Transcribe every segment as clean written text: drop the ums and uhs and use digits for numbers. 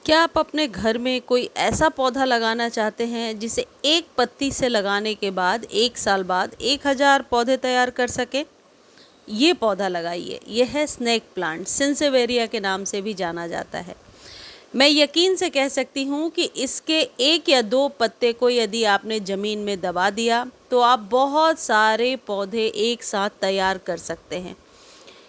क्या आप अपने घर में कोई ऐसा पौधा लगाना चाहते हैं जिसे एक पत्ती से लगाने के बाद 1 साल बाद 1000 पौधे तैयार कर सके? ये पौधा लगाइए। यह है स्नेक प्लांट, सिंसेवेरिया के नाम से भी जाना जाता है। मैं यकीन से कह सकती हूँ कि इसके 1 या 2 पत्ते को यदि आपने ज़मीन में दबा दिया तो आप बहुत सारे पौधे एक साथ तैयार कर सकते हैं।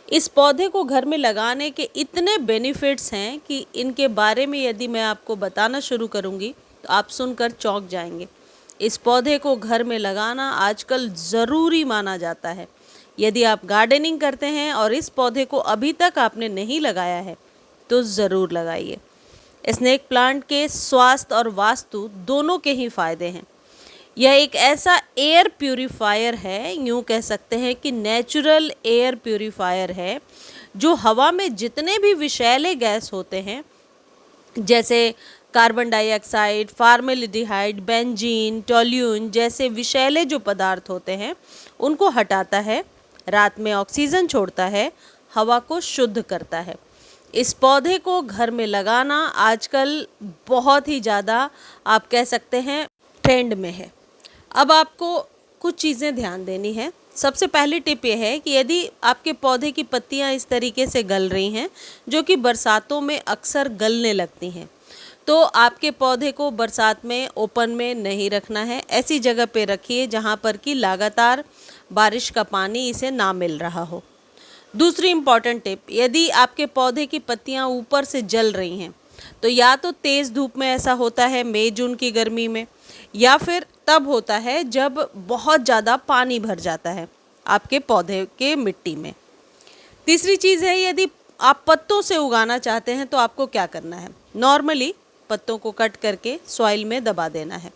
इस पौधे को घर में लगाने के इतने बेनिफिट्स हैं कि इनके बारे में यदि मैं आपको बताना शुरू करूंगी तो आप सुनकर चौंक जाएंगे। इस पौधे को घर में लगाना आजकल ज़रूरी माना जाता है। यदि आप गार्डनिंग करते हैं और इस पौधे को अभी तक आपने नहीं लगाया है तो ज़रूर लगाइए। स्नेक प्लांट के स्वास्थ्य और वास्तु दोनों के ही फायदे हैं। यह एक ऐसा एयर प्यूरीफायर है, यूँ कह सकते हैं कि नेचुरल एयर प्यूरीफायर है, जो हवा में जितने भी विषैले गैस होते हैं जैसे carbon dioxide, formaldehyde, benzene, toluene जैसे विषैले जो पदार्थ होते हैं उनको हटाता है, रात में ऑक्सीजन छोड़ता है, हवा को शुद्ध करता है। इस पौधे को घर में लगाना आजकल बहुत ही ज़्यादा आप कह सकते हैं ट्रेंड में है। अब आपको कुछ चीज़ें ध्यान देनी है। सबसे पहली टिप ये है कि यदि आपके पौधे की पत्तियां इस तरीके से गल रही हैं, जो कि बरसातों में अक्सर गलने लगती हैं, तो आपके पौधे को बरसात में ओपन में नहीं रखना है। ऐसी जगह पे रखिए जहां पर कि लगातार बारिश का पानी इसे ना मिल रहा हो। दूसरी इम्पॉर्टेंट टिप, यदि आपके पौधे की पत्तियां ऊपर से जल रही हैं तो या तो तेज़ धूप में ऐसा होता है मई जून की गर्मी में, या फिर तब होता है जब बहुत ज़्यादा पानी भर जाता है आपके पौधे के मिट्टी में। तीसरी चीज़ है, यदि आप पत्तों से उगाना चाहते हैं तो आपको क्या करना है। नॉर्मली पत्तों को कट करके सॉइल में दबा देना है,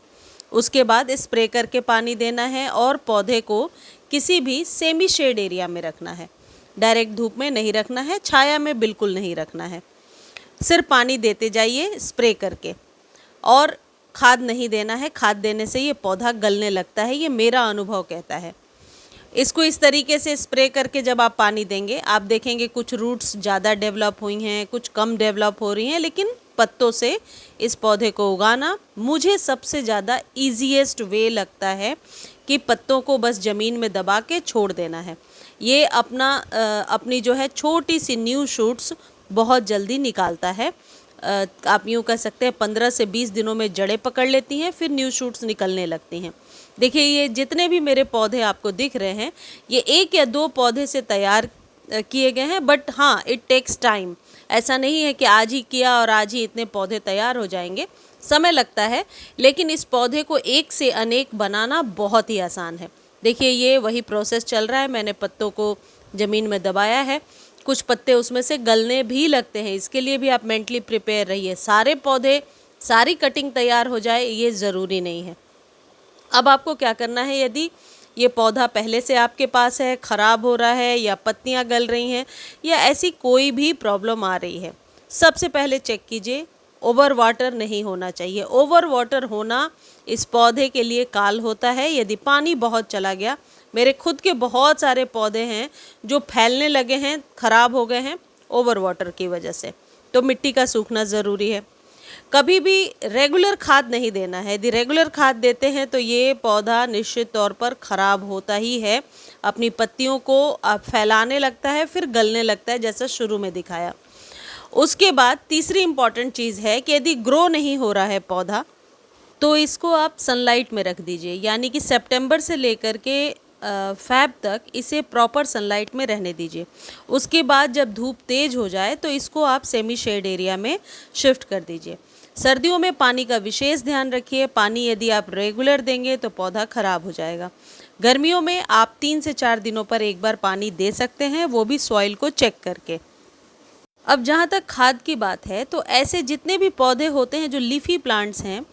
उसके बाद स्प्रे करके पानी देना है और पौधे को किसी भी सेमी शेड एरिया में रखना है। डायरेक्ट धूप में नहीं रखना है, छाया में बिल्कुल नहीं रखना है। सिर्फ पानी देते जाइए स्प्रे करके, और खाद नहीं देना है। खाद देने से ये पौधा गलने लगता है, ये मेरा अनुभव कहता है। इसको इस तरीके से स्प्रे करके जब आप पानी देंगे, आप देखेंगे कुछ रूट्स ज़्यादा डेवलप हुई हैं, कुछ कम डेवलप हो रही हैं, लेकिन पत्तों से इस पौधे को उगाना मुझे सबसे ज़्यादा ईजीएस्ट वे लगता है कि पत्तों को बस ज़मीन में दबा के छोड़ देना है। ये अपनी जो है छोटी सी न्यू शूट्स बहुत जल्दी निकालता है। आप यूँ कह सकते हैं 15 से 20 दिनों में जड़ें पकड़ लेती हैं, फिर न्यू शूट्स निकलने लगती हैं। देखिए, ये जितने भी मेरे पौधे आपको दिख रहे हैं, ये 1 या 2 पौधे से तैयार किए गए हैं, बट हाँ, इट टेक्स टाइम। ऐसा नहीं है कि आज ही किया और आज ही इतने पौधे तैयार हो जाएंगे, समय लगता है। लेकिन इस पौधे को एक से अनेक बनाना बहुत ही आसान है। देखिए, ये वही प्रोसेस चल रहा है। मैंने पत्तों को ज़मीन में दबाया है, कुछ पत्ते उसमें से गलने भी लगते हैं। इसके लिए भी आप मेंटली प्रिपेयर रहिए। सारे पौधे, सारी कटिंग तैयार हो जाए ये ज़रूरी नहीं है। अब आपको क्या करना है, यदि ये पौधा पहले से आपके पास है, ख़राब हो रहा है या पत्तियां गल रही हैं या ऐसी कोई भी प्रॉब्लम आ रही है, सबसे पहले चेक कीजिए ओवर वाटर नहीं होना चाहिए। ओवर वाटर होना इस पौधे के लिए काल होता है। यदि पानी बहुत चला गया, मेरे खुद के बहुत सारे पौधे हैं जो फैलने लगे हैं, ख़राब हो गए हैं ओवर वाटर की वजह से, तो मिट्टी का सूखना ज़रूरी है। कभी भी रेगुलर खाद नहीं देना है। यदि रेगुलर खाद देते हैं तो ये पौधा निश्चित तौर पर ख़राब होता ही है, अपनी पत्तियों को फैलाने लगता है, फिर गलने लगता है, जैसा शुरू में दिखाया। उसके बाद तीसरी इम्पॉर्टेंट चीज़ है कि यदि ग्रो नहीं हो रहा है पौधा, तो इसको आप सनलाइट में रख दीजिए, यानी कि सितंबर से लेकर के फ़ैब तक इसे प्रॉपर सनलाइट में रहने दीजिए। उसके बाद जब धूप तेज़ हो जाए तो इसको आप सेमी शेड एरिया में शिफ्ट कर दीजिए। सर्दियों में पानी का विशेष ध्यान रखिए। पानी यदि आप रेगुलर देंगे तो पौधा ख़राब हो जाएगा। गर्मियों में आप 3 से 4 दिनों पर एक बार पानी दे सकते हैं, वो भी सॉइल को चेक करके। अब जहाँ तक खाद की बात है, तो ऐसे जितने भी पौधे होते हैं जो लीफी प्लांट्स हैं,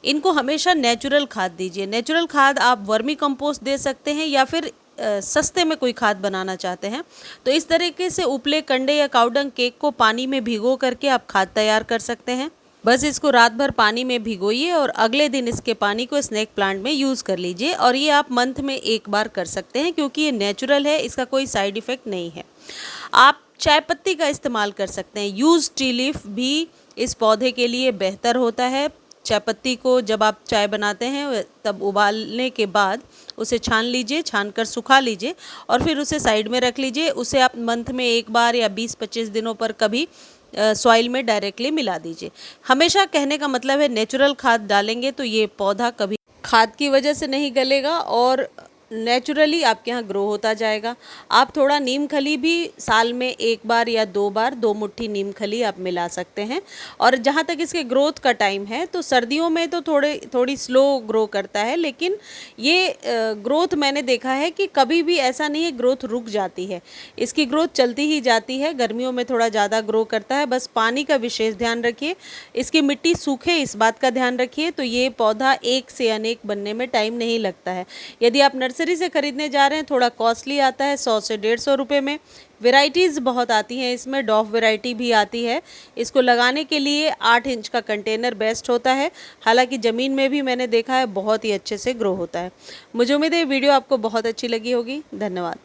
इनको हमेशा नेचुरल खाद दीजिए। नेचुरल खाद आप वर्मी कंपोस्ट दे सकते हैं, या फिर सस्ते में कोई खाद बनाना चाहते हैं तो इस तरीके से उपले कंडे या काउडंग केक को पानी में भिगो करके आप खाद तैयार कर सकते हैं। बस इसको रात भर पानी में भिगोइए और अगले दिन इसके पानी को स्नेक प्लांट में यूज़ कर लीजिए। और ये आप मंथ में एक बार कर सकते हैं, क्योंकि ये नेचुरल है, इसका कोई साइड इफ़ेक्ट नहीं है। आप चाय पत्ती का इस्तेमाल कर सकते हैं। यूज़ टी लीफ भी इस पौधे के लिए बेहतर होता है। चाय पत्ती को जब आप चाय बनाते हैं तब उबालने के बाद उसे छान लीजिए, छान कर सुखा लीजिए और फिर उसे साइड में रख लीजिए। उसे आप मंथ में एक बार या 20-25 दिनों पर कभी सॉइल में डायरेक्टली मिला दीजिए। हमेशा कहने का मतलब है नेचुरल खाद डालेंगे तो ये पौधा कभी खाद की वजह से नहीं गलेगा और नेचुरली आपके यहाँ ग्रो होता जाएगा। आप थोड़ा नीम खली भी साल में एक बार या 2 बार 2 मुट्ठी नीम खली आप मिला सकते हैं। और जहाँ तक इसके ग्रोथ का टाइम है तो सर्दियों में तो थोड़ी स्लो ग्रो करता है, लेकिन ये ग्रोथ मैंने देखा है कि कभी भी ऐसा नहीं है ग्रोथ रुक जाती है, इसकी ग्रोथ चलती ही जाती है। गर्मियों में थोड़ा ज़्यादा ग्रो करता है, बस पानी का विशेष ध्यान रखिए, इसकी मिट्टी सूखे इस बात का ध्यान रखिए। तो ये पौधा एक से अनेक बनने में टाइम नहीं लगता है। यदि आप नर्सरी से खरीदने जा रहे हैं थोड़ा कॉस्टली आता है, 100 से 150 रुपये में। वेराइटीज़ बहुत आती हैं इसमें, डॉफ वैरायटी भी आती है। इसको लगाने के लिए 8 इंच का कंटेनर बेस्ट होता है, हालांकि ज़मीन में भी मैंने देखा है बहुत ही अच्छे से ग्रो होता है। मुझे उम्मीद है वीडियो आपको बहुत अच्छी लगी होगी। धन्यवाद।